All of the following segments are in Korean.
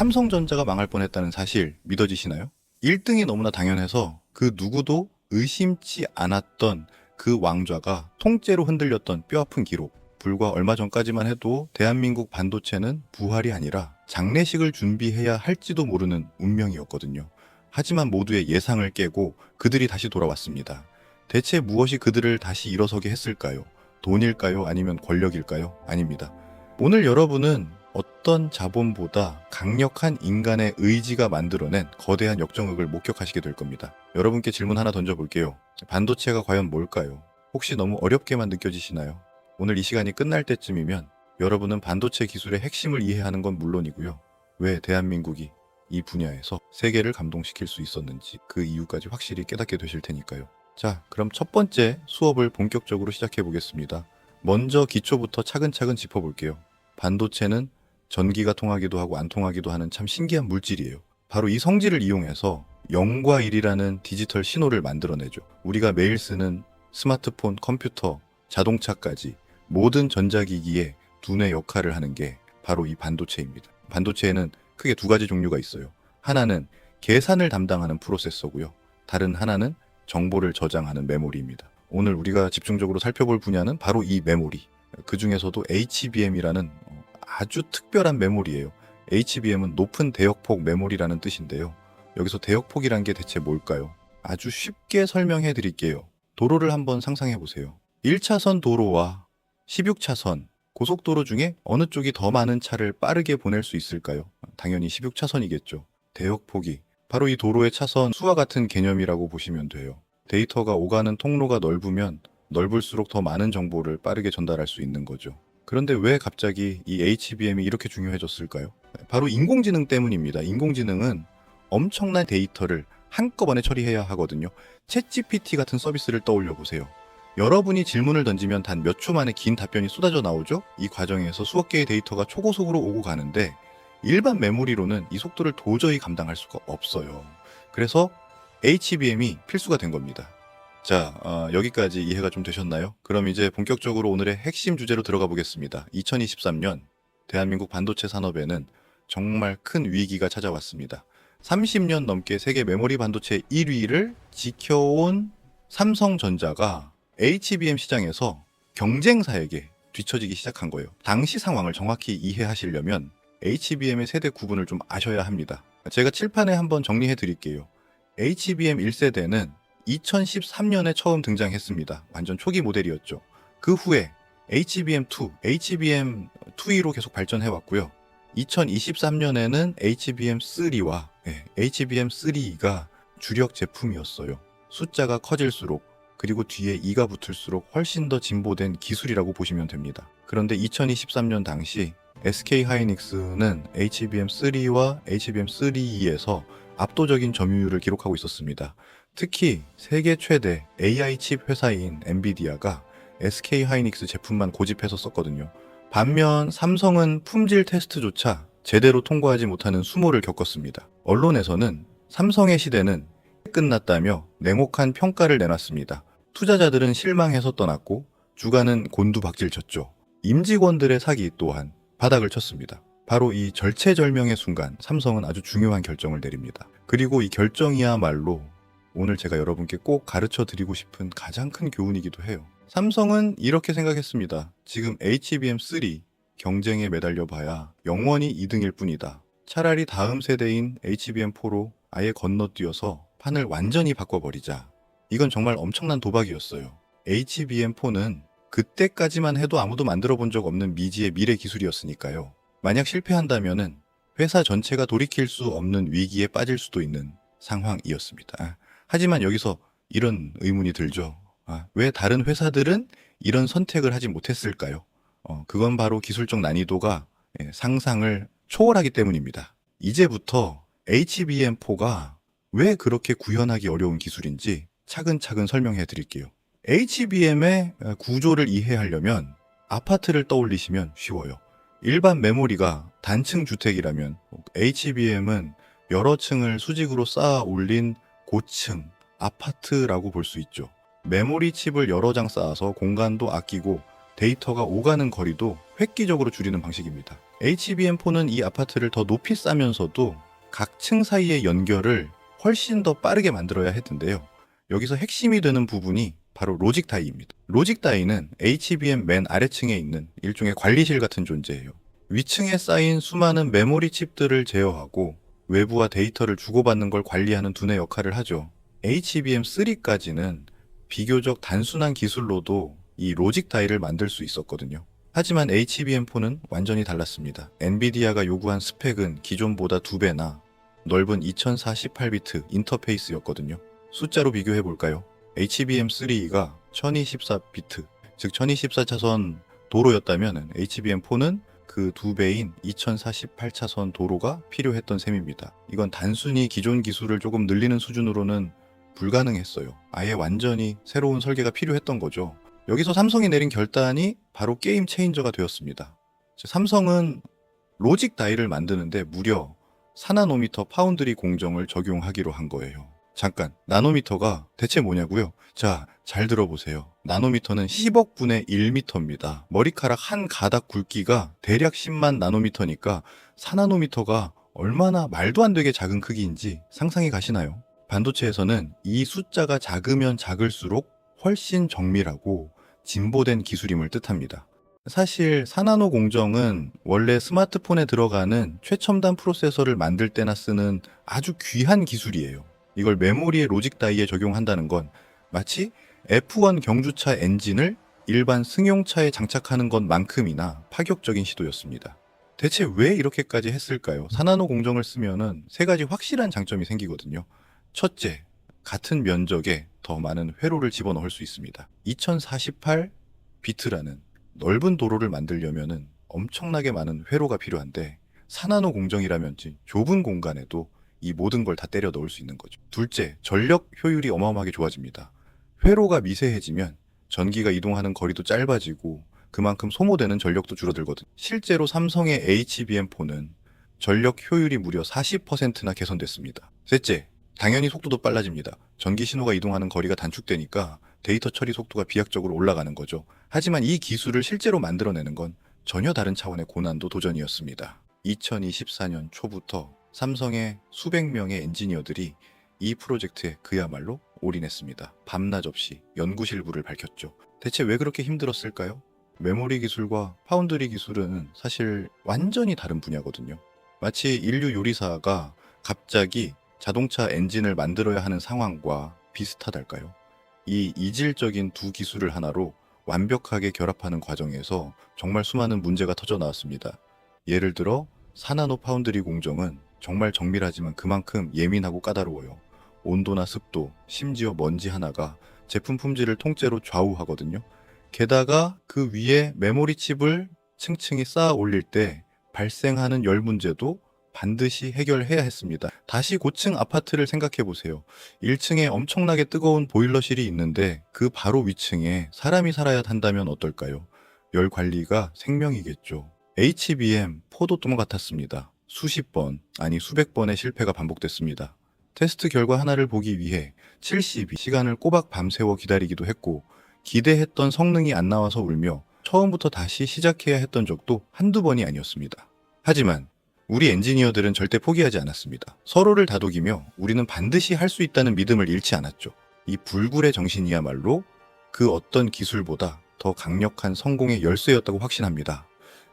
삼성전자가 망할 뻔했다는 사실 믿어지시나요? 1등이 너무나 당연해서 그 누구도 의심치 않았던 그 왕좌가 통째로 흔들렸던 뼈아픈 기록. 불과 얼마 전까지만 해도 대한민국 반도체는 부활이 아니라 장례식을 준비해야 할지도 모르는 운명이었거든요. 하지만 모두의 예상을 깨고 그들이 다시 돌아왔습니다. 대체 무엇이 그들을 다시 일어서게 했을까요? 돈일까요? 아니면 권력일까요? 아닙니다. 오늘 여러분은 어떤 자본보다 강력한 인간의 의지가 만들어낸 거대한 역정극을 목격하시게 될 겁니다. 여러분께 질문 하나 던져볼게요. 반도체가 과연 뭘까요? 혹시 너무 어렵게만 느껴지시나요? 오늘 이 시간이 끝날 때쯤이면 여러분은 반도체 기술의 핵심을 이해하는 건 물론이고요. 왜 대한민국이 이 분야에서 세계를 감동시킬 수 있었는지 그 이유까지 확실히 깨닫게 되실 테니까요. 자, 그럼 첫 번째 수업을 본격적으로 시작해 보겠습니다. 먼저 기초부터 차근차근 짚어볼게요. 반도체는 전기가 통하기도 하고 안 통하기도 하는 참 신기한 물질이에요. 바로 이 성질을 이용해서 0과 1이라는 디지털 신호를 만들어내죠. 우리가 매일 쓰는 스마트폰, 컴퓨터, 자동차까지 모든 전자기기에 두뇌 역할을 하는 게 바로 이 반도체입니다. 반도체에는 크게 두 가지 종류가 있어요. 하나는 계산을 담당하는 프로세서고요. 다른 하나는 정보를 저장하는 메모리입니다. 오늘 우리가 집중적으로 살펴볼 분야는 바로 이 메모리. 그 중에서도 HBM이라는 아주 특별한 메모리예요. HBM은 높은 대역폭 메모리라는 뜻인데요. 여기서 대역폭이란 게 대체 뭘까요? 아주 쉽게 설명해 드릴게요. 도로를 한번 상상해 보세요. 1차선 도로와 16차선 고속도로 중에 어느 쪽이 더 많은 차를 빠르게 보낼 수 있을까요? 당연히 16차선이겠죠. 대역폭이 바로 이 도로의 차선 수와 같은 개념이라고 보시면 돼요. 데이터가 오가는 통로가 넓으면 넓을수록 더 많은 정보를 빠르게 전달할 수 있는 거죠. 그런데 왜 갑자기 이 HBM이 이렇게 중요해졌을까요? 바로 인공지능 때문입니다. 인공지능은 엄청난 데이터를 한꺼번에 처리해야 하거든요. 챗GPT 같은 서비스를 떠올려 보세요. 여러분이 질문을 던지면 단 몇 초 만에 긴 답변이 쏟아져 나오죠? 이 과정에서 수억 개의 데이터가 초고속으로 오고 가는데 일반 메모리로는 이 속도를 도저히 감당할 수가 없어요. 그래서 HBM이 필수가 된 겁니다. 자, 여기까지 이해가 좀 되셨나요? 그럼 이제 본격적으로 오늘의 핵심 주제로 들어가 보겠습니다. 2023년 대한민국 반도체 산업에는 정말 큰 위기가 찾아왔습니다. 30년 넘게 세계 메모리 반도체 1위를 지켜온 삼성전자가 HBM 시장에서 경쟁사에게 뒤처지기 시작한 거예요. 당시 상황을 정확히 이해하시려면 HBM의 세대 구분을 좀 아셔야 합니다. 제가 칠판에 한번 정리해 드릴게요. HBM 1세대는 2013년에 처음 등장했습니다. 완전 초기 모델이었죠. 그 후에 HBM2, HBM2E로 계속 발전해 왔고요. 2023년에는 HBM3와 HBM3E가 주력 제품이었어요. 숫자가 커질수록 그리고 뒤에 2가 붙을수록 훨씬 더 진보된 기술이라고 보시면 됩니다. 그런데 2023년 당시 SK 하이닉스는 HBM3와 HBM3E에서 압도적인 점유율을 기록하고 있었습니다. 특히 세계 최대 AI 칩 회사인 엔비디아가 SK 하이닉스 제품만 고집해서 썼거든요. 반면 삼성은 품질 테스트조차 제대로 통과하지 못하는 수모를 겪었습니다. 언론에서는 삼성의 시대는 끝났다며 냉혹한 평가를 내놨습니다. 투자자들은 실망해서 떠났고 주가는 곤두박질쳤죠. 임직원들의 사기 또한 바닥을 쳤습니다. 바로 이 절체절명의 순간 삼성은 아주 중요한 결정을 내립니다. 그리고 이 결정이야말로 오늘 제가 여러분께 꼭 가르쳐 드리고 싶은 가장 큰 교훈이기도 해요. 삼성은 이렇게 생각했습니다. 지금 HBM3 경쟁에 매달려 봐야 영원히 2등일 뿐이다. 차라리 다음 세대인 HBM4로 아예 건너뛰어서 판을 완전히 바꿔버리자. 이건 정말 엄청난 도박이었어요. HBM4는 그때까지만 해도 아무도 만들어 본 적 없는 미지의 미래 기술이었으니까요. 만약 실패한다면은 회사 전체가 돌이킬 수 없는 위기에 빠질 수도 있는 상황이었습니다. 하지만 여기서 이런 의문이 들죠. 왜 다른 회사들은 이런 선택을 하지 못했을까요? 그건 바로 기술적 난이도가 상상을 초월하기 때문입니다. 이제부터 HBM4가 왜 그렇게 구현하기 어려운 기술인지 차근차근 설명해 드릴게요. HBM의 구조를 이해하려면 아파트를 떠올리시면 쉬워요. 일반 메모리가 단층 주택이라면 HBM은 여러 층을 수직으로 쌓아 올린 고층 아파트라고 볼 수 있죠. 메모리 칩을 여러 장 쌓아서 공간도 아끼고 데이터가 오가는 거리도 획기적으로 줄이는 방식입니다. HBM4는 이 아파트를 더 높이 싸면서도 각 층 사이의 연결을 훨씬 더 빠르게 만들어야 했는데요. 여기서 핵심이 되는 부분이 바로 로직 다이입니다. 로직 다이는 HBM 맨 아래층에 있는 일종의 관리실 같은 존재예요. 위층에 쌓인 수많은 메모리 칩들을 제어하고 외부와 데이터를 주고받는 걸 관리하는 두뇌 역할을 하죠. HBM3까지는 비교적 단순한 기술로도 이 로직 다이를 만들 수 있었거든요. 하지만 HBM4는 완전히 달랐습니다. 엔비디아가 요구한 스펙은 기존보다 2배나 넓은 2048비트 인터페이스였거든요. 숫자로 비교해 볼까요? HBM3가 1024비트, 즉 1024차선 도로였다면 HBM4는 그 2배인 2048차선 도로가 필요했던 셈입니다. 이건 단순히 기존 기술을 조금 늘리는 수준으로는 불가능했어요. 아예 완전히 새로운 설계가 필요했던 거죠. 여기서 삼성이 내린 결단이 바로 게임 체인저가 되었습니다. 삼성은 로직 다이를 만드는데 무려 4나노미터 파운드리 공정을 적용하기로 한 거예요. 잠깐, 나노미터가 대체 뭐냐고요? 자, 잘 들어보세요. 나노미터는 10억 분의 1미터입니다. 머리카락 한 가닥 굵기가 대략 10만 나노미터니까 4나노미터가 얼마나 말도 안 되게 작은 크기인지 상상이 가시나요? 반도체에서는 이 숫자가 작으면 작을수록 훨씬 정밀하고 진보된 기술임을 뜻합니다. 사실 4나노 공정은 원래 스마트폰에 들어가는 최첨단 프로세서를 만들 때나 쓰는 아주 귀한 기술이에요. 이걸 메모리의 로직 다이에 적용한다는 건 마치 F1 경주차 엔진을 일반 승용차에 장착하는 것만큼이나 파격적인 시도였습니다. 대체 왜 이렇게까지 했을까요? 4나노 공정을 쓰면은 세 가지 확실한 장점이 생기거든요. 첫째, 같은 면적에 더 많은 회로를 집어넣을 수 있습니다. 2048비트라는 넓은 도로를 만들려면은 엄청나게 많은 회로가 필요한데 4나노 공정이라면지 좁은 공간에도 이 모든 걸 다 때려 넣을 수 있는 거죠. 둘째, 전력 효율이 어마어마하게 좋아집니다. 회로가 미세해지면 전기가 이동하는 거리도 짧아지고 그만큼 소모되는 전력도 줄어들거든요. 실제로 삼성의 HBM4는 전력 효율이 무려 40%나 개선됐습니다. 셋째, 당연히 속도도 빨라집니다. 전기 신호가 이동하는 거리가 단축되니까 데이터 처리 속도가 비약적으로 올라가는 거죠. 하지만 이 기술을 실제로 만들어내는 건 전혀 다른 차원의 고난도 도전이었습니다. 2024년 초부터 삼성의 수백 명의 엔지니어들이 이 프로젝트에 그야말로 올인했습니다. 밤낮 없이 연구실부를 밝혔죠. 대체 왜 그렇게 힘들었을까요? 메모리 기술과 파운드리 기술은 사실 완전히 다른 분야거든요. 마치 인류 요리사가 갑자기 자동차 엔진을 만들어야 하는 상황과 비슷하달까요? 이 이질적인 두 기술을 하나로 완벽하게 결합하는 과정에서 정말 수많은 문제가 터져 나왔습니다. 예를 들어 4나노 파운드리 공정은 정말 정밀하지만 그만큼 예민하고 까다로워요. 온도나 습도, 심지어 먼지 하나가 제품 품질을 통째로 좌우하거든요. 게다가 그 위에 메모리 칩을 층층이 쌓아 올릴 때 발생하는 열 문제도 반드시 해결해야 했습니다. 다시 고층 아파트를 생각해 보세요. 1층에 엄청나게 뜨거운 보일러실이 있는데 그 바로 위층에 사람이 살아야 한다면 어떨까요? 열 관리가 생명이겠죠. HBM4도 똑같았습니다. 수십 번, 아니 수백 번의 실패가 반복됐습니다. 테스트 결과 하나를 보기 위해 72시간을 꼬박 밤새워 기다리기도 했고 기대했던 성능이 안 나와서 울며 처음부터 다시 시작해야 했던 적도 한두 번이 아니었습니다. 하지만 우리 엔지니어들은 절대 포기하지 않았습니다. 서로를 다독이며 우리는 반드시 할 수 있다는 믿음을 잃지 않았죠. 이 불굴의 정신이야말로 그 어떤 기술보다 더 강력한 성공의 열쇠였다고 확신합니다.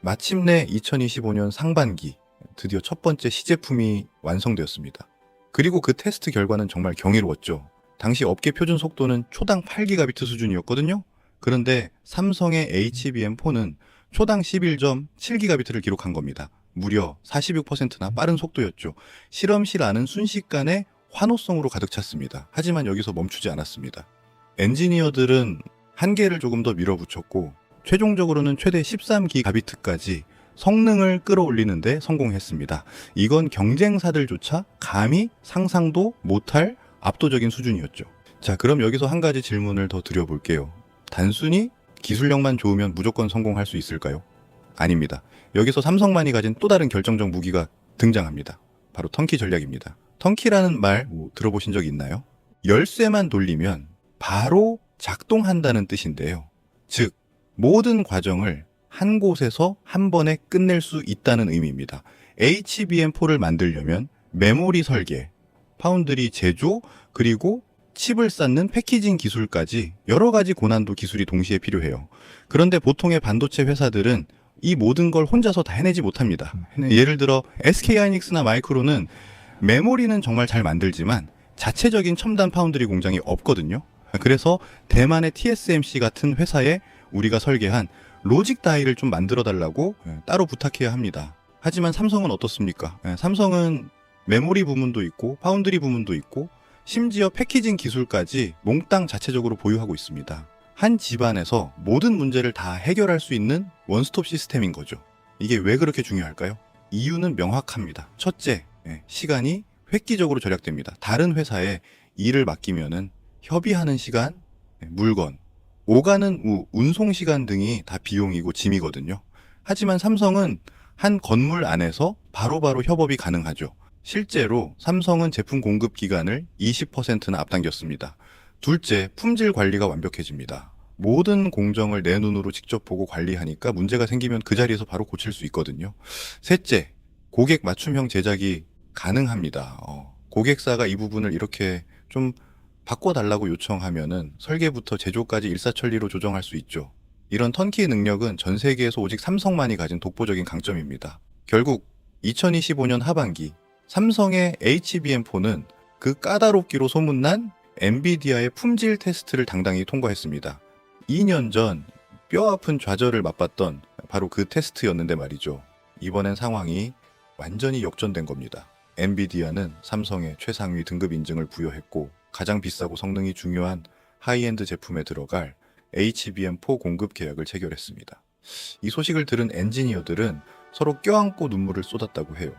마침내 2025년 상반기 드디어 첫 번째 시제품이 완성되었습니다. 그리고 그 테스트 결과는 정말 경이로웠죠. 당시 업계 표준 속도는 초당 8기가비트 수준이었거든요. 그런데 삼성의 HBM4는 초당 11.7기가비트를 기록한 겁니다. 무려 46%나 빠른 속도였죠. 실험실 안은 순식간에 환호성으로 가득 찼습니다. 하지만 여기서 멈추지 않았습니다. 엔지니어들은 한계를 조금 더 밀어붙였고 최종적으로는 최대 13기가비트까지 성능을 끌어올리는데 성공했습니다. 이건 경쟁사들조차 감히 상상도 못할 압도적인 수준이었죠. 자, 그럼 여기서 한 가지 질문을 더 드려볼게요. 단순히 기술력만 좋으면 무조건 성공할 수 있을까요? 아닙니다. 여기서 삼성만이 가진 또 다른 결정적 무기가 등장합니다. 바로 턴키 전략입니다. 턴키라는 말 들어보신 적 있나요? 열쇠만 돌리면 바로 작동한다는 뜻인데요. 즉, 모든 과정을 한 곳에서 한 번에 끝낼 수 있다는 의미입니다. HBM4를 만들려면 메모리 설계, 파운드리 제조, 그리고 칩을 쌓는 패키징 기술까지 여러 가지 고난도 기술이 동시에 필요해요. 그런데 보통의 반도체 회사들은 이 모든 걸 혼자서 다 해내지 못합니다. 예를 들어 SK하이닉스나 마이크론은 메모리는 정말 잘 만들지만 자체적인 첨단 파운드리 공장이 없거든요. 그래서 대만의 TSMC 같은 회사에 우리가 설계한 로직 다이를 좀 만들어 달라고 따로 부탁해야 합니다. 하지만 삼성은 어떻습니까? 삼성은 메모리 부문도 있고 파운드리 부문도 있고 심지어 패키징 기술까지 몽땅 자체적으로 보유하고 있습니다. 한 집안에서 모든 문제를 다 해결할 수 있는 원스톱 시스템인 거죠. 이게 왜 그렇게 중요할까요? 이유는 명확합니다. 첫째, 시간이 획기적으로 절약됩니다. 다른 회사에 일을 맡기면은 협의하는 시간, 물건, 오가는 운송 시간 등이 다 비용이고 짐이거든요. 하지만 삼성은 한 건물 안에서 바로바로 협업이 가능하죠. 실제로 삼성은 제품 공급 기간을 20%나 앞당겼습니다. 둘째, 품질 관리가 완벽해집니다. 모든 공정을 내 눈으로 직접 보고 관리하니까 문제가 생기면 그 자리에서 바로 고칠 수 있거든요. 셋째, 고객 맞춤형 제작이 가능합니다. 고객사가 이 부분을 이렇게 좀 바꿔달라고 요청하면은 설계부터 제조까지 일사천리로 조정할 수 있죠. 이런 턴키 능력은 전 세계에서 오직 삼성만이 가진 독보적인 강점입니다. 결국 2025년 하반기 삼성의 HBM4는 그 까다롭기로 소문난 엔비디아의 품질 테스트를 당당히 통과했습니다. 2년 전 뼈아픈 좌절을 맛봤던 바로 그 테스트였는데 말이죠. 이번엔 상황이 완전히 역전된 겁니다. 엔비디아는 삼성에 최상위 등급 인증을 부여했고 가장 비싸고 성능이 중요한 하이엔드 제품에 들어갈 HBM4 공급 계약을 체결했습니다. 이 소식을 들은 엔지니어들은 서로 껴안고 눈물을 쏟았다고 해요.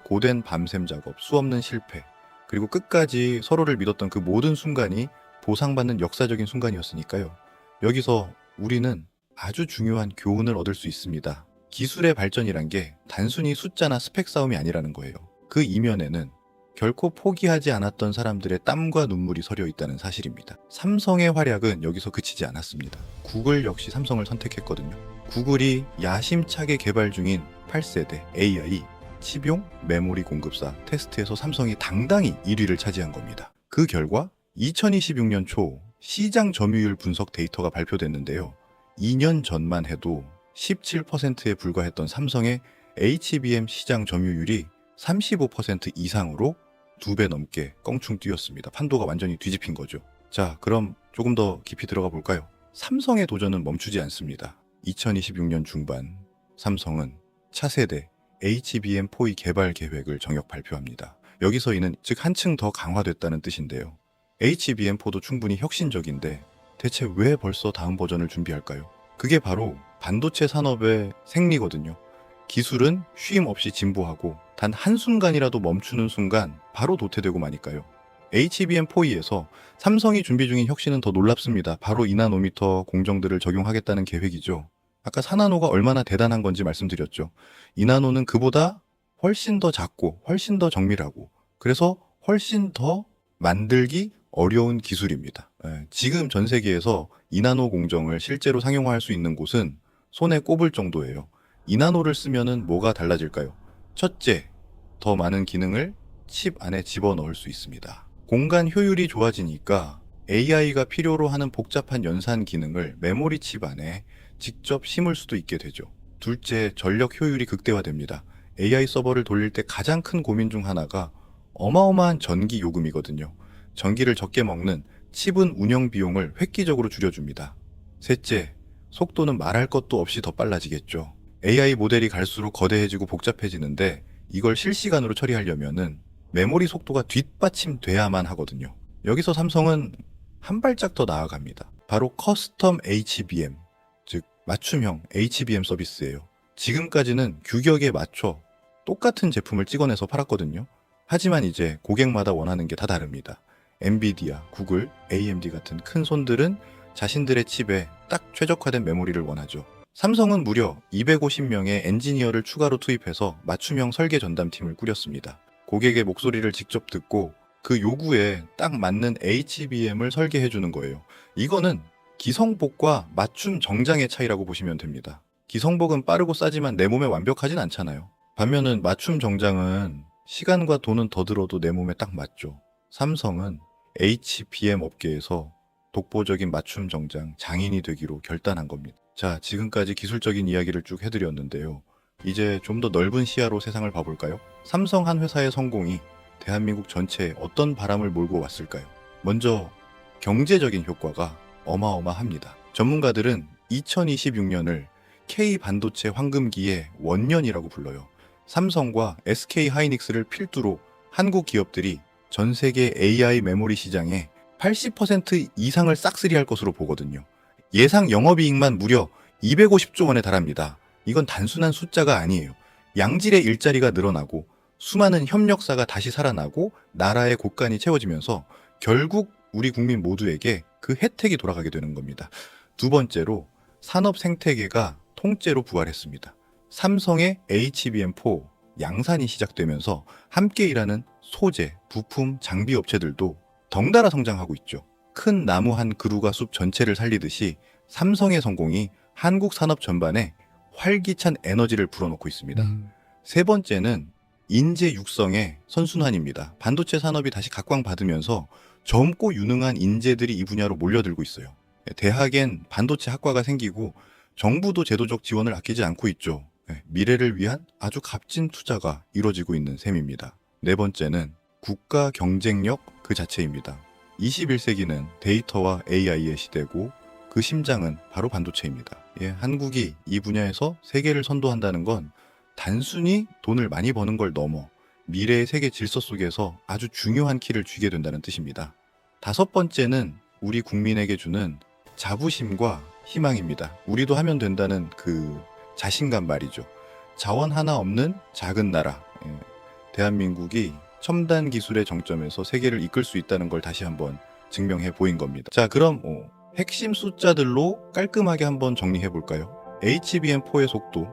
고된 밤샘 작업, 수없는 실패, 그리고 끝까지 서로를 믿었던 그 모든 순간이 보상받는 역사적인 순간이었으니까요. 여기서 우리는 아주 중요한 교훈을 얻을 수 있습니다. 기술의 발전이란 게 단순히 숫자나 스펙 싸움이 아니라는 거예요. 그 이면에는 결코 포기하지 않았던 사람들의 땀과 눈물이 서려 있다는 사실입니다. 삼성의 활약은 여기서 그치지 않았습니다. 구글 역시 삼성을 선택했거든요. 구글이 야심차게 개발 중인 8세대 AI 칩용 메모리 공급사 테스트에서 삼성이 당당히 1위를 차지한 겁니다. 그 결과 2026년 초 시장 점유율 분석 데이터가 발표됐는데요. 2년 전만 해도 17%에 불과했던 삼성의 HBM 시장 점유율이 35% 이상으로 2배 넘게 껑충 뛰었습니다. 판도가 완전히 뒤집힌 거죠. 자, 그럼 조금 더 깊이 들어가 볼까요? 삼성의 도전은 멈추지 않습니다. 2026년 중반 삼성은 차세대 HBM4의 개발 계획을 정역 발표합니다. 여기서 이는 즉 한층 더 강화됐다는 뜻인데요. HBM4도 충분히 혁신적인데 대체 왜 벌써 다음 버전을 준비할까요? 그게 바로 반도체 산업의 생리거든요. 기술은 쉼 없이 진보하고 단 한순간이라도 멈추는 순간 바로 도태되고 마니까요. HBM4E에서 삼성이 준비 중인 혁신은 더 놀랍습니다. 바로 2나노미터 공정들을 적용하겠다는 계획이죠. 아까 4나노가 얼마나 대단한 건지 말씀드렸죠. 2나노는 그보다 훨씬 더 작고 훨씬 더 정밀하고 그래서 훨씬 더 만들기 어려운 기술입니다. 지금 전 세계에서 2나노 공정을 실제로 상용화할 수 있는 곳은 손에 꼽을 정도예요. 2나노를 쓰면은 뭐가 달라질까요? 첫째, 더 많은 기능을 칩 안에 집어넣을 수 있습니다. 공간 효율이 좋아지니까 AI가 필요로 하는 복잡한 연산 기능을 메모리 칩 안에 직접 심을 수도 있게 되죠. 둘째, 전력 효율이 극대화됩니다. AI 서버를 돌릴 때 가장 큰 고민 중 하나가 어마어마한 전기 요금이거든요. 전기를 적게 먹는 칩은 운영 비용을 획기적으로 줄여줍니다. 셋째, 속도는 말할 것도 없이 더 빨라지겠죠. AI 모델이 갈수록 거대해지고 복잡해지는데 이걸 실시간으로 처리하려면은 메모리 속도가 뒷받침돼야만 하거든요. 여기서 삼성은 한 발짝 더 나아갑니다. 바로 커스텀 HBM, 즉 맞춤형 HBM 서비스예요. 지금까지는 규격에 맞춰 똑같은 제품을 찍어내서 팔았거든요. 하지만 이제 고객마다 원하는 게 다 다릅니다. 엔비디아, 구글, AMD 같은 큰 손들은 자신들의 칩에 딱 최적화된 메모리를 원하죠. 삼성은 무려 250명의 엔지니어를 추가로 투입해서 맞춤형 설계 전담팀을 꾸렸습니다. 고객의 목소리를 직접 듣고 그 요구에 딱 맞는 HBM을 설계해 주는 거예요. 이거는 기성복과 맞춤 정장의 차이라고 보시면 됩니다. 기성복은 빠르고 싸지만 내 몸에 완벽하진 않잖아요. 반면은 맞춤 정장은 시간과 돈은 더 들어도 내 몸에 딱 맞죠. 삼성은 HBM 업계에서 독보적인 맞춤 정장 장인이 되기로 결단한 겁니다. 자, 지금까지 기술적인 이야기를 쭉 해드렸는데요. 이제 좀 더 넓은 시야로 세상을 봐볼까요? 삼성 한 회사의 성공이 대한민국 전체에 어떤 바람을 몰고 왔을까요? 먼저 경제적인 효과가 어마어마합니다. 전문가들은 2026년을 K반도체 황금기의 원년이라고 불러요. 삼성과 SK 하이닉스를 필두로 한국 기업들이 전 세계 AI 메모리 시장에 80% 이상을 싹쓸이할 것으로 보거든요. 예상 영업이익만 무려 250조 원에 달합니다. 이건 단순한 숫자가 아니에요. 양질의 일자리가 늘어나고 수많은 협력사가 다시 살아나고 나라의 곳간이 채워지면서 결국 우리 국민 모두에게 그 혜택이 돌아가게 되는 겁니다. 두 번째로 산업 생태계가 통째로 부활했습니다. 삼성의 HBM4 양산이 시작되면서 함께 일하는 소재, 부품, 장비 업체들도 덩달아 성장하고 있죠. 큰 나무 한 그루가 숲 전체를 살리듯이 삼성의 성공이 한국 산업 전반에 활기찬 에너지를 불어넣고 있습니다. 세 번째는 인재 육성의 선순환입니다. 반도체 산업이 다시 각광받으면서 젊고 유능한 인재들이 이 분야로 몰려들고 있어요. 대학엔 반도체 학과가 생기고 정부도 제도적 지원을 아끼지 않고 있죠. 미래를 위한 아주 값진 투자가 이루어지고 있는 셈입니다. 네 번째는 국가 경쟁력 그 자체입니다. 21세기는 데이터와 AI의 시대고 그 심장은 바로 반도체입니다. 한국이 이 분야에서 세계를 선도한다는 건 단순히 돈을 많이 버는 걸 넘어 미래의 세계 질서 속에서 아주 중요한 키를 쥐게 된다는 뜻입니다. 다섯 번째는 우리 국민에게 주는 자부심과 희망입니다. 우리도 하면 된다는 그 자신감 말이죠. 자원 하나 없는 작은 나라. 대한민국이 첨단 기술의 정점에서 세계를 이끌 수 있다는 걸 다시 한번 증명해 보인 겁니다. 자, 그럼 핵심 숫자들로 깔끔하게 한번 정리해 볼까요? HBM4의 속도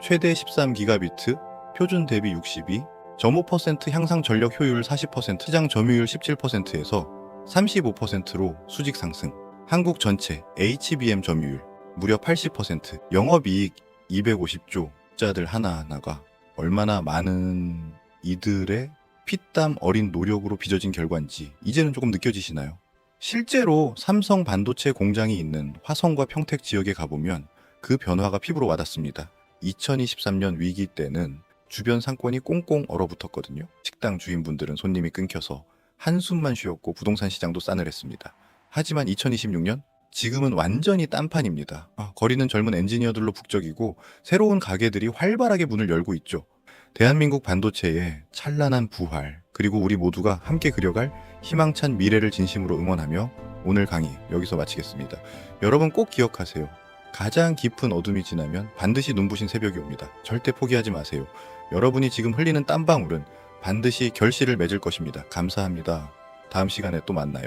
최대 13기가비트, 표준 대비 62, 점호 % 향상 전력 효율 40%, 시장 점유율 17%에서 35%로 수직 상승. 한국 전체 HBM 점유율 무려 80%, 영업이익 250조. 숫자들 하나하나가 얼마나 많은 이들의 피땀 어린 노력으로 빚어진 결과인지 이제는 조금 느껴지시나요? 실제로 삼성 반도체 공장이 있는 화성과 평택 지역에 가보면 그 변화가 피부로 와닿습니다. 2023년 위기 때는 주변 상권이 꽁꽁 얼어붙었거든요. 식당 주인분들은 손님이 끊겨서 한숨만 쉬었고 부동산 시장도 싸늘했습니다. 하지만 2026년 지금은 완전히 딴판입니다. 거리는 젊은 엔지니어들로 북적이고 새로운 가게들이 활발하게 문을 열고 있죠. 대한민국 반도체의 찬란한 부활, 그리고 우리 모두가 함께 그려갈 희망찬 미래를 진심으로 응원하며 오늘 강의 여기서 마치겠습니다. 여러분 꼭 기억하세요. 가장 깊은 어둠이 지나면 반드시 눈부신 새벽이 옵니다. 절대 포기하지 마세요. 여러분이 지금 흘리는 땀방울은 반드시 결실을 맺을 것입니다. 감사합니다. 다음 시간에 또 만나요.